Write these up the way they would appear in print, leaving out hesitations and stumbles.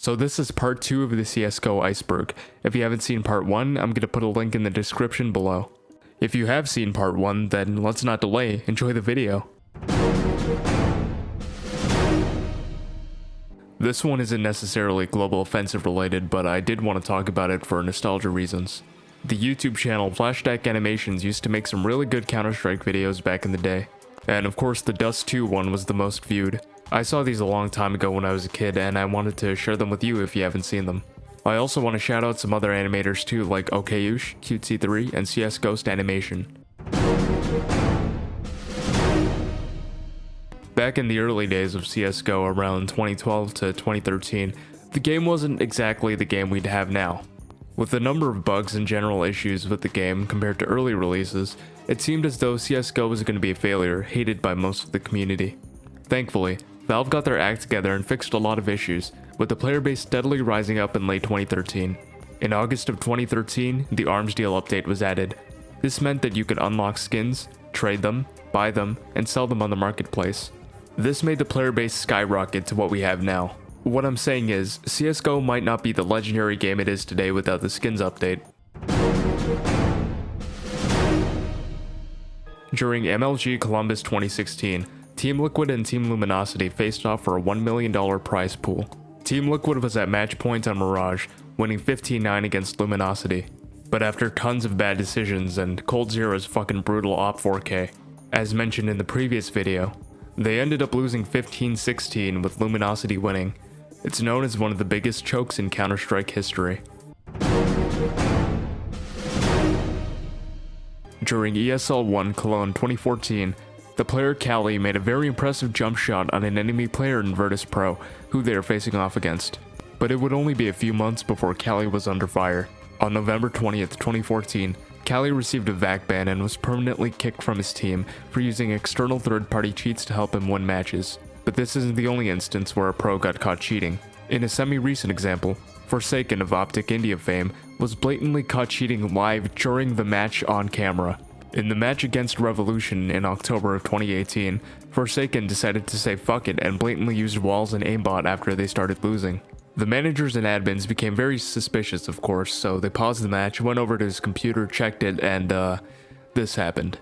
So this is part 2 of the CSGO Iceberg. If you haven't seen part 1, I'm going to put a link in the description below. If you have seen part 1, then let's not delay, enjoy the video. This one isn't necessarily Global Offensive related, but I did want to talk about it for nostalgia reasons. The YouTube channel Flashback Animations used to make some really good Counter-Strike videos back in the day. And of course the Dust 2 one was the most viewed. I saw these a long time ago when I was a kid, and I wanted to share them with you if you haven't seen them. I also want to shout out some other animators too, like Okayush, Cutesy3, and CS Ghost Animation. Back in the early days of CSGO around 2012 to 2013, the game wasn't exactly the game we'd have now. With the number of bugs and general issues with the game compared to early releases, it seemed as though CSGO was going to be a failure, hated by most of the community. Thankfully, Valve got their act together and fixed a lot of issues, with the player base steadily rising up in late 2013. In August of 2013, the Arms Deal update was added. This meant that you could unlock skins, trade them, buy them, and sell them on the marketplace. This made the player base skyrocket to what we have now. What I'm saying is, CSGO might not be the legendary game it is today without the skins update. During MLG Columbus 2016, Team Liquid and Team Luminosity faced off for a $1 million prize pool. Team Liquid was at match point on Mirage, winning 15-9 against Luminosity. But after tons of bad decisions and Cold Zero's fucking brutal op 4K, as mentioned in the previous video, they ended up losing 15-16 with Luminosity winning. It's known as one of the biggest chokes in Counter-Strike history. During ESL 1 Cologne 2014, the player Cali made a very impressive jump shot on an enemy player in Virtus Pro, who they were facing off against. But it would only be a few months before Cali was under fire. On November 20th, 2014, Cali received a VAC ban and was permanently kicked from his team for using external third-party cheats to help him win matches. But this isn't the only instance where a pro got caught cheating. In a semi-recent example, Forsaken of Optic India fame was blatantly caught cheating live during the match on camera. In the match against Revolution in October of 2018, Forsaken decided to say fuck it and blatantly used walls and aimbot after they started losing. The managers and admins became very suspicious, of course, so they paused the match, went over to his computer, checked it, and this happened.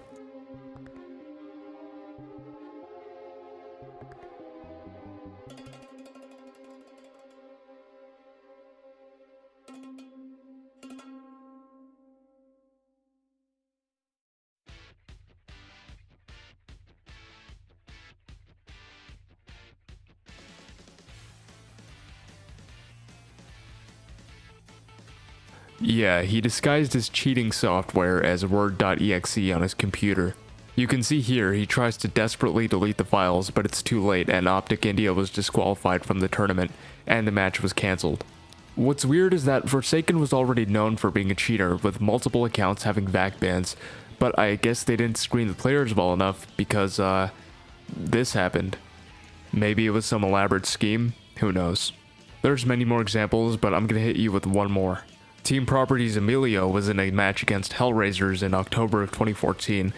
Yeah, he disguised his cheating software as word.exe on his computer. You can see here he tries to desperately delete the files, but it's too late and Optic India was disqualified from the tournament, and the match was cancelled. What's weird is that Forsaken was already known for being a cheater, with multiple accounts having VAC bans, but I guess they didn't screen the players well enough because, this happened. Maybe it was some elaborate scheme, who knows. There's many more examples, but I'm gonna hit you with one more. Team Properties Emilio was in a match against Hellraisers in October of 2014,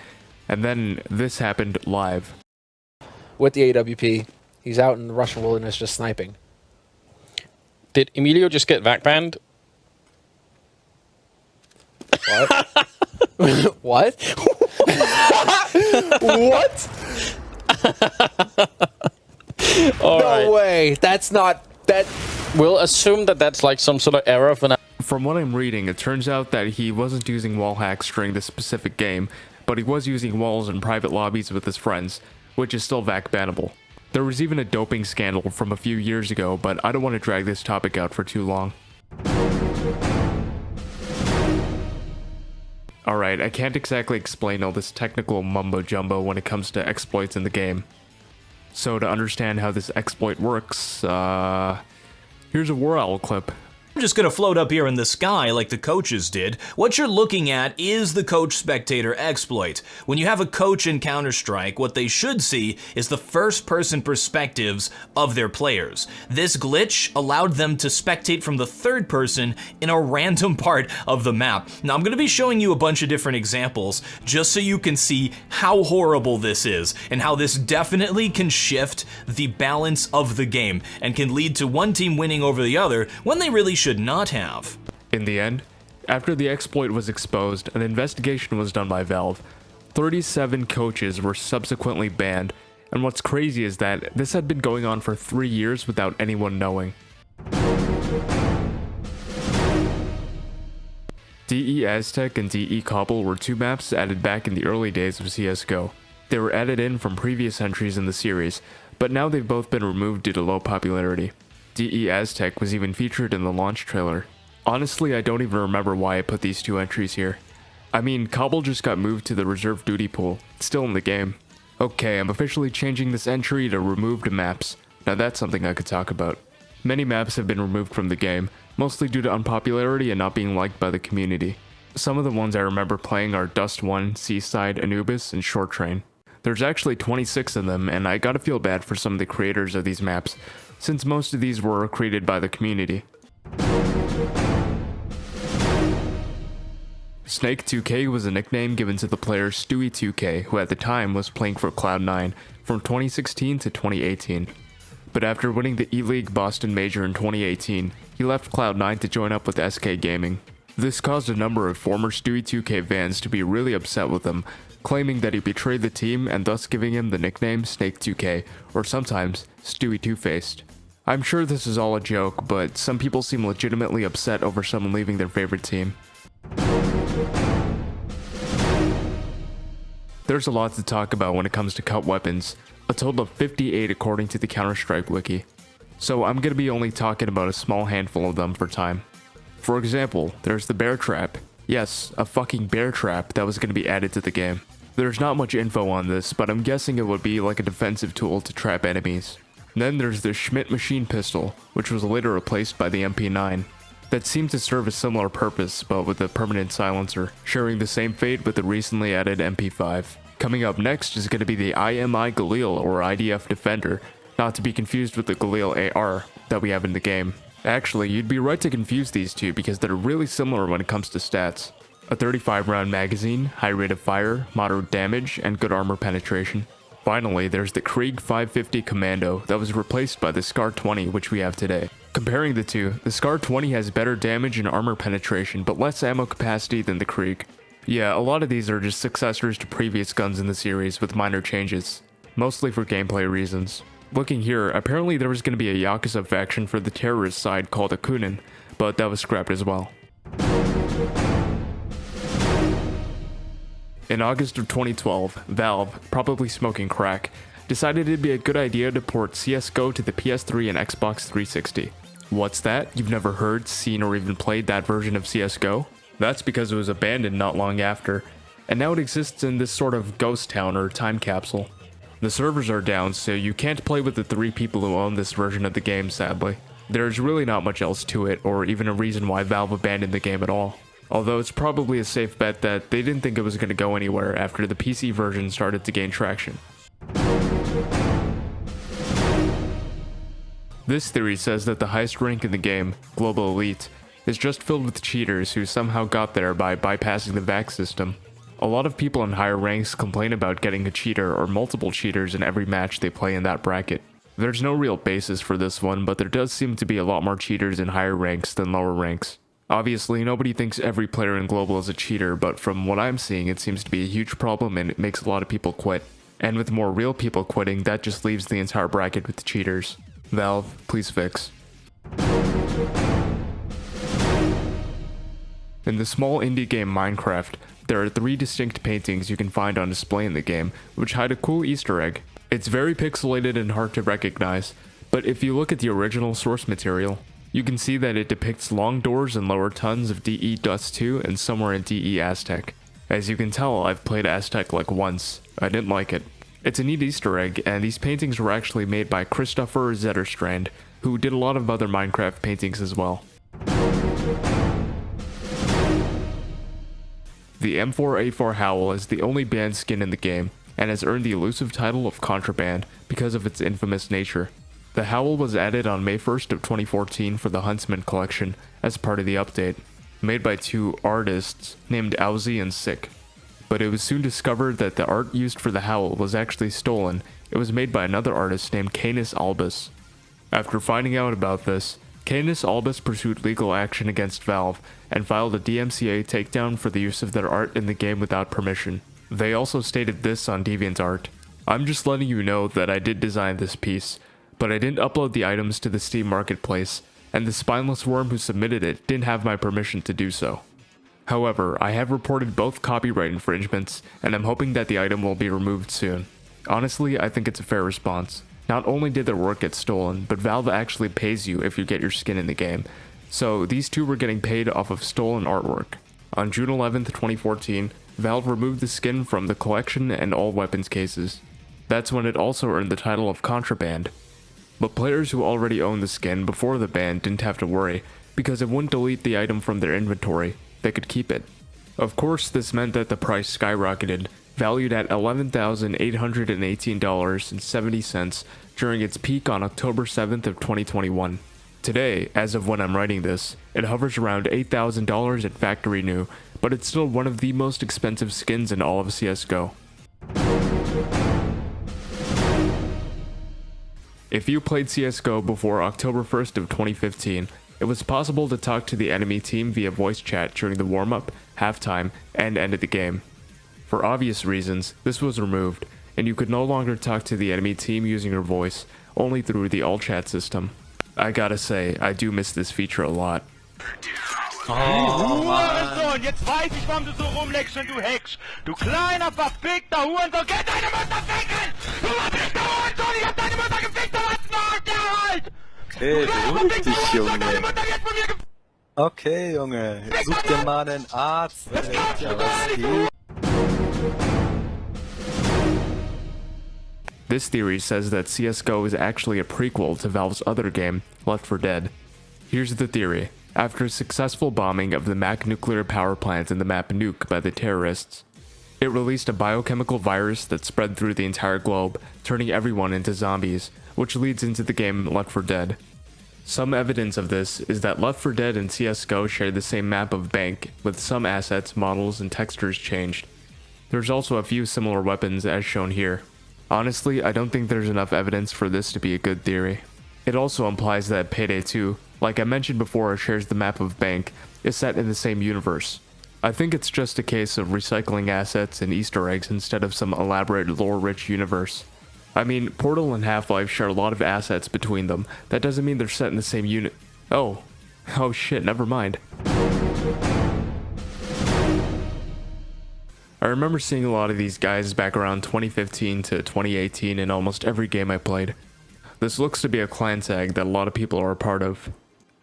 and then this happened live. With the AWP, he's out in the Russian wilderness just sniping. Did Emilio just get VAC banned? What? What? What? No way. That's not... That... We'll assume that that's like some sort of error for now. From what I'm reading, it turns out that he wasn't using wall hacks during this specific game, but he was using walls in private lobbies with his friends, which is still VAC bannable. There was even a doping scandal from a few years ago, but I don't want to drag this topic out for too long. Alright, I can't exactly explain all this technical mumbo-jumbo when it comes to exploits in the game. So to understand how this exploit works, here's a War Owl clip. I'm just gonna float up here in the sky like the coaches did. What you're looking at is the coach spectator exploit. When you have a coach in Counter-Strike, what they should see is the first-person perspectives of their players. This glitch allowed them to spectate from the third person in a random part of the map. Now I'm gonna be showing you a bunch of different examples just so you can see how horrible this is and how this definitely can shift the balance of the game and can lead to one team winning over the other when they really should not have. In the end, after the exploit was exposed, an investigation was done by Valve. 37 coaches were subsequently banned, and what's crazy is that this had been going on for 3 years without anyone knowing. DE Aztec and DE Cobble were two maps added back in the early days of CSGO. They were added in from previous entries in the series, but now they've both been removed due to low popularity. DE Aztec was even featured in the launch trailer. Honestly, I don't even remember why I put these two entries here. I mean, Cobble just got moved to the reserve duty pool. It's still in the game. Okay, I'm officially changing this entry to removed maps. Now that's something I could talk about. Many maps have been removed from the game, mostly due to unpopularity and not being liked by the community. Some of the ones I remember playing are Dust 1, Seaside, Anubis, and Short Train. There's actually 26 of them, and I gotta feel bad for some of the creators of these maps, since most of these were created by the community. Snake 2K was a nickname given to the player Stewie 2K, who at the time was playing for Cloud9 from 2016 to 2018. But after winning the E-League Boston Major in 2018, he left Cloud9 to join up with SK Gaming. This caused a number of former Stewie 2K fans to be really upset with him, claiming that he betrayed the team and thus giving him the nickname Snake 2K, or sometimes Stewie Two-Faced. I'm sure this is all a joke, but some people seem legitimately upset over someone leaving their favorite team. There's a lot to talk about when it comes to cut weapons, a total of 58 according to the Counter-Strike wiki. So I'm gonna be only talking about a small handful of them for time. For example, there's the bear trap. Yes, a fucking bear trap that was gonna be added to the game. There's not much info on this, but I'm guessing it would be like a defensive tool to trap enemies. Then there's the Schmidt machine pistol, which was later replaced by the MP9. That seemed to serve a similar purpose, but with a permanent silencer, sharing the same fate with the recently added MP5. Coming up next is going to be the IMI Galil or IDF Defender, not to be confused with the Galil AR that we have in the game. Actually, you'd be right to confuse these two because they're really similar when it comes to stats. A 35 round magazine, high rate of fire, moderate damage, and good armor penetration. Finally, there's the Krieg 550 Commando that was replaced by the Scar 20 which we have today. Comparing the two, the Scar 20 has better damage and armor penetration but less ammo capacity than the Krieg. Yeah, a lot of these are just successors to previous guns in the series with minor changes, mostly for gameplay reasons. Looking here, apparently there was going to be a Yakuza faction for the terrorist side called Akunin, but that was scrapped as well. In August of 2012, Valve, probably smoking crack, decided it'd be a good idea to port CSGO to the PS3 and Xbox 360. What's that? You've never heard, seen, or even played that version of CSGO? That's because it was abandoned not long after, and now it exists in this sort of ghost town or time capsule. The servers are down, so you can't play with the 3 people who own this version of the game, sadly. There's really not much else to it, or even a reason why Valve abandoned the game at all. Although it's probably a safe bet that they didn't think it was going to go anywhere after the PC version started to gain traction. This theory says that the highest rank in the game, Global Elite, is just filled with cheaters who somehow got there by bypassing the VAC system. A lot of people in higher ranks complain about getting a cheater or multiple cheaters in every match they play in that bracket. There's no real basis for this one, but there does seem to be a lot more cheaters in higher ranks than lower ranks. Obviously, nobody thinks every player in Global is a cheater, but from what I'm seeing, it seems to be a huge problem and it makes a lot of people quit. And with more real people quitting, that just leaves the entire bracket with the cheaters. Valve, please fix. In the small indie game Minecraft, there are 3 distinct paintings you can find on display in the game, which hide a cool Easter egg. It's very pixelated and hard to recognize, but if you look at the original source material, you can see that it depicts long doors and lower tons of DE Dust 2 and somewhere in DE Aztec. As you can tell, I've played Aztec like once. I didn't like it. It's a neat Easter egg, and these paintings were actually made by Christopher Zetterstrand, who did a lot of other Minecraft paintings as well. The M4A4 Howl is the only banned skin in the game, and has earned the elusive title of Contraband because of its infamous nature. The Howl was added on May 1st of 2014 for the Huntsman collection as part of the update, made by two artists named Owzy and Sick. But it was soon discovered that the art used for the Howl was actually stolen. It was made by another artist named Canis Albus. After finding out about this, Canis Albus pursued legal action against Valve and filed a DMCA takedown for the use of their art in the game without permission. They also stated this on DeviantArt: "I'm just letting you know that I did design this piece, but I didn't upload the items to the Steam Marketplace, and the spineless worm who submitted it didn't have my permission to do so. However, I have reported both copyright infringements, and I'm hoping that the item will be removed soon." Honestly, I think it's a fair response. Not only did their work get stolen, but Valve actually pays you if you get your skin in the game. So these two were getting paid off of stolen artwork. On June 11th, 2014, Valve removed the skin from the collection and all weapons cases. That's when it also earned the title of Contraband. But players who already owned the skin before the ban didn't have to worry, because it wouldn't delete the item from their inventory. They could keep it. Of course, this meant that the price skyrocketed, valued at $11,818.70 during its peak on October 7th of 2021. Today, as of when I'm writing this, it hovers around $8,000 at factory new, but it's still one of the most expensive skins in all of CSGO. If you played CSGO before October 1st of 2015, it was possible to talk to the enemy team via voice chat during the warm-up, halftime, and end of the game. For obvious reasons, this was removed, and you could no longer talk to the enemy team using your voice, only through the all-chat system. I gotta say, I do miss this feature a lot. Hurensohn, jetzt weiß ich, warum du so rumleckst und du Hex. Du kleiner, verfickter Hurensohn, geh deine Mutter ficken! Du verfickter Hurensohn, ich hab deine Mutter gefickt, du hast Maul, der halt! Hey, beruhig dich, Junge. Deine Mutter wird von mir gefickt! Okay, Junge. Such dir mal einen Arzt. Alter, was geht? This theory says that CSGO is actually a prequel to Valve's other game, Left 4 Dead. Here's the theory. After a successful bombing of the Mac nuclear power plant in the map Nuke by the terrorists, it released a biochemical virus that spread through the entire globe, turning everyone into zombies, which leads into the game Left 4 Dead. Some evidence of this is that Left 4 Dead and CSGO share the same map of Bank, with some assets, models, and textures changed. There's also a few similar weapons as shown here. Honestly, I don't think there's enough evidence for this to be a good theory. It also implies that Payday 2, like I mentioned before, shares the map of Bank, is set in the same universe. I think it's just a case of recycling assets and Easter eggs instead of some elaborate lore-rich universe. I mean, Portal and Half-Life share a lot of assets between them. That doesn't mean they're set in the same Oh shit, never mind. I remember seeing a lot of these guys back around 2015 to 2018 in almost every game I played. This looks to be a clan tag that a lot of people are a part of.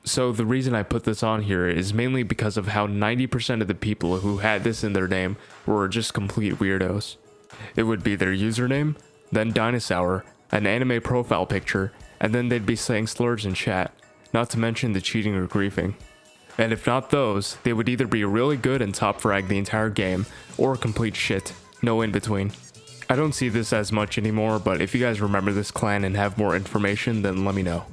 So the reason I put this on here is mainly because of how 90% of the people who had this in their name were just complete weirdos. It would be their username, then Dinosaur, an anime profile picture, and then they'd be saying slurs in chat, not to mention the cheating or griefing. And if not those, they would either be really good and top frag the entire game, or complete shit, no in between. I don't see this as much anymore, but if you guys remember this clan and have more information, then let me know.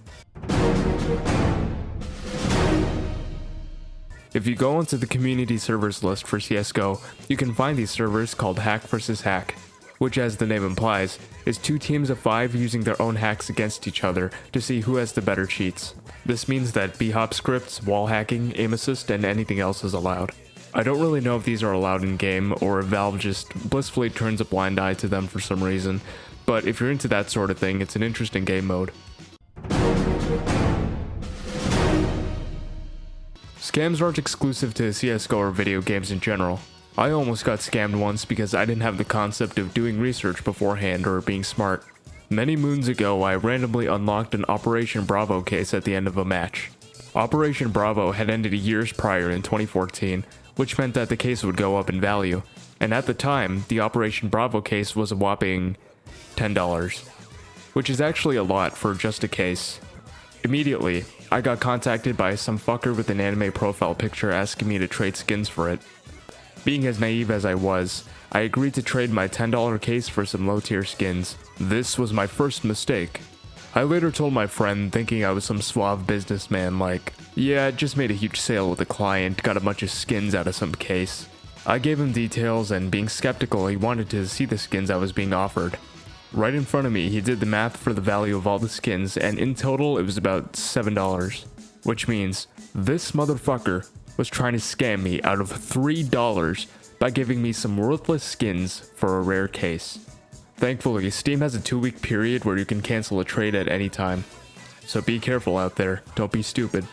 If you go onto the community servers list for CSGO, you can find these servers called Hack vs Hack, which, as the name implies, is two teams of 5 using their own hacks against each other to see who has the better cheats. This means that b-hop scripts, wall hacking, aim assist, and anything else is allowed. I don't really know if these are allowed in-game, or if Valve just blissfully turns a blind eye to them for some reason, but if you're into that sort of thing, it's an interesting game mode. Scams aren't exclusive to CSGO or video games in general. I almost got scammed once because I didn't have the concept of doing research beforehand or being smart. Many moons ago, I randomly unlocked an Operation Bravo case at the end of a match. Operation Bravo had ended years prior in 2014, which meant that the case would go up in value, and at the time, the Operation Bravo case was a whopping $10, which is actually a lot for just a case. Immediately, I got contacted by some fucker with an anime profile picture asking me to trade skins for it. Being as naive as I was, I agreed to trade my $10 case for some low-tier skins. This was my first mistake. I later told my friend, thinking I was some suave businessman like, yeah, just made a huge sale with a client, got a bunch of skins out of some case. I gave him details, and being skeptical, he wanted to see the skins I was being offered. Right in front of me, he did the math for the value of all the skins, and in total, it was about $7. Which means, this motherfucker was trying to scam me out of $3 by giving me some worthless skins for a rare case. Thankfully, Steam has a 2-week period where you can cancel a trade at any time. So be careful out there, don't be stupid.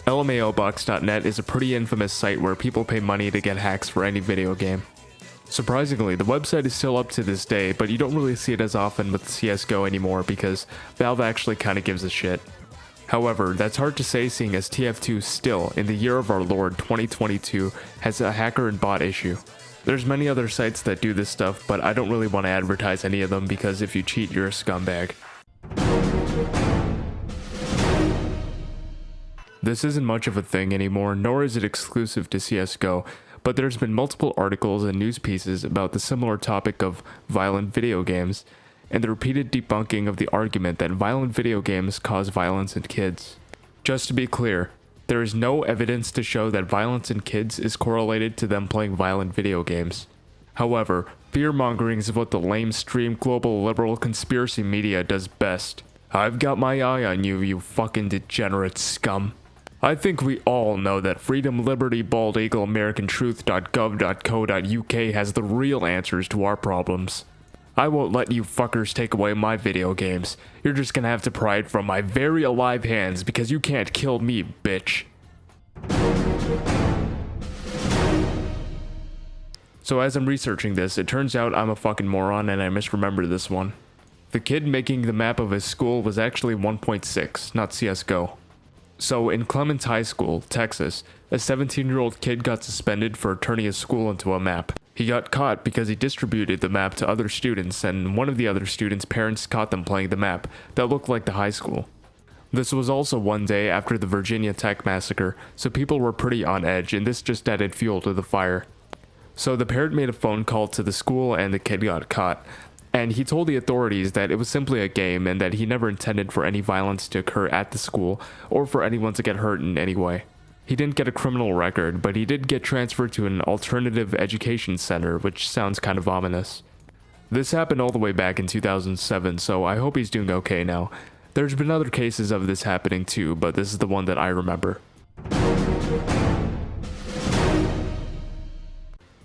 LMAObox.net is a pretty infamous site where people pay money to get hacks for any video game. Surprisingly, the website is still up to this day, but you don't really see it as often with CSGO anymore because Valve actually kinda gives a shit. However, that's hard to say seeing as TF2 still, in the year of our Lord 2022, has a hacker and bot issue. There's many other sites that do this stuff, but I don't really want to advertise any of them because if you cheat, you're a scumbag. This isn't much of a thing anymore, nor is it exclusive to CSGO, but there's been multiple articles and news pieces about the similar topic of violent video games, and the repeated debunking of the argument that violent video games cause violence in kids. Just to be clear, there is no evidence to show that violence in kids is correlated to them playing violent video games. However, fear-mongering is what the lamestream global liberal conspiracy media does best. I've got my eye on you, you fucking degenerate scum. I think we all know that Freedom, Liberty, Bald Eagle, American Truth.gov.co.uk has the real answers to our problems. I won't let you fuckers take away my video games. You're just gonna have to pry it from my very alive hands because you can't kill me, bitch. So as I'm researching this, it turns out I'm a fucking moron and I misremembered this one. The kid making the map of his school was actually 1.6, not CSGO. So in Clements High School, Texas, a 17-year-old kid got suspended for turning his school into a map. He got caught because he distributed the map to other students, and one of the other students' parents caught them playing the map that looked like the high school. This was also one day after the Virginia Tech massacre, so people were pretty on edge, and this just added fuel to the fire. So the parent made a phone call to the school and the kid got caught, and he told the authorities that it was simply a game and that he never intended for any violence to occur at the school or for anyone to get hurt in any way. He didn't get a criminal record, but he did get transferred to an alternative education center, which sounds kind of ominous. This happened all the way back in 2007, so I hope he's doing okay now. There's been other cases of this happening too, but this is the one that I remember.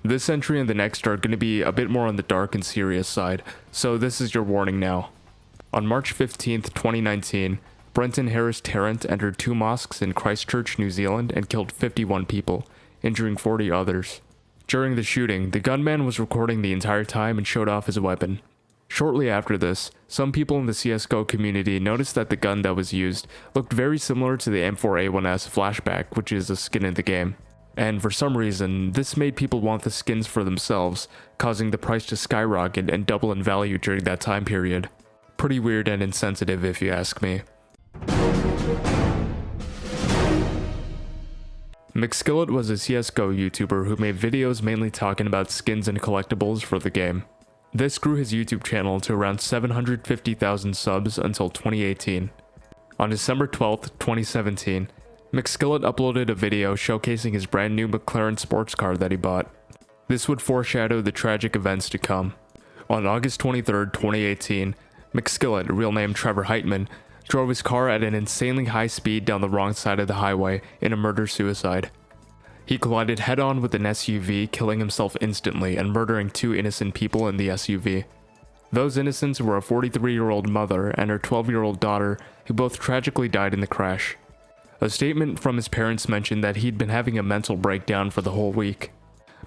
This entry and the next are going to be a bit more on the dark and serious side, so this is your warning now. On March 15th, 2019, Brenton Harris Tarrant entered 2 mosques in Christchurch, New Zealand and killed 51 people, injuring 40 others. During the shooting, the gunman was recording the entire time and showed off his weapon. Shortly after this, some people in the CSGO community noticed that the gun that was used looked very similar to the M4A1S flashback, which is a skin in the game. And for some reason, this made people want the skins for themselves, causing the price to skyrocket and double in value during that time period. Pretty weird and insensitive if you ask me. McSkillet was a CSGO YouTuber who made videos mainly talking about skins and collectibles for the game. This grew his YouTube channel to around 750,000 subs until 2018. On December 12th, 2017, McSkillet uploaded a video showcasing his brand new McLaren sports car that he bought. This would foreshadow the tragic events to come. On August 23rd, 2018, McSkillet, real name Trevor Heitman, drove his car at an insanely high speed down the wrong side of the highway in a murder-suicide. He collided head-on with an SUV, killing himself instantly and murdering 2 innocent people in the SUV. Those innocents were a 43-year-old mother and her 12-year-old daughter, who both tragically died in the crash. A statement from his parents mentioned that he'd been having a mental breakdown for the whole week.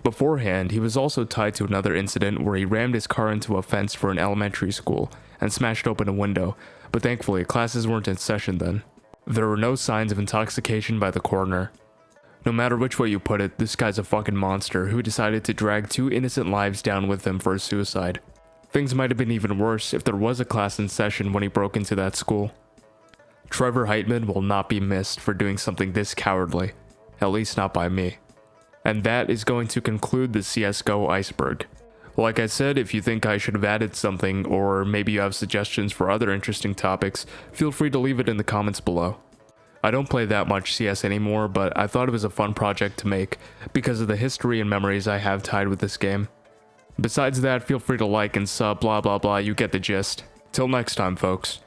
Beforehand, he was also tied to another incident where he rammed his car into a fence for an elementary school and smashed open a window, but thankfully classes weren't in session then. There were no signs of intoxication by the coroner. No matter which way you put it, this guy's a fucking monster who decided to drag 2 innocent lives down with him for a suicide. Things might have been even worse if there was a class in session when he broke into that school. Trevor Heitman will not be missed for doing something this cowardly, at least not by me. And that is going to conclude the CSGO Iceberg. Like I said, if you think I should have added something, or maybe you have suggestions for other interesting topics, feel free to leave it in the comments below. I don't play that much CS anymore, but I thought it was a fun project to make because of the history and memories I have tied with this game. Besides that, feel free to like and sub, blah blah blah, you get the gist. Till next time, folks.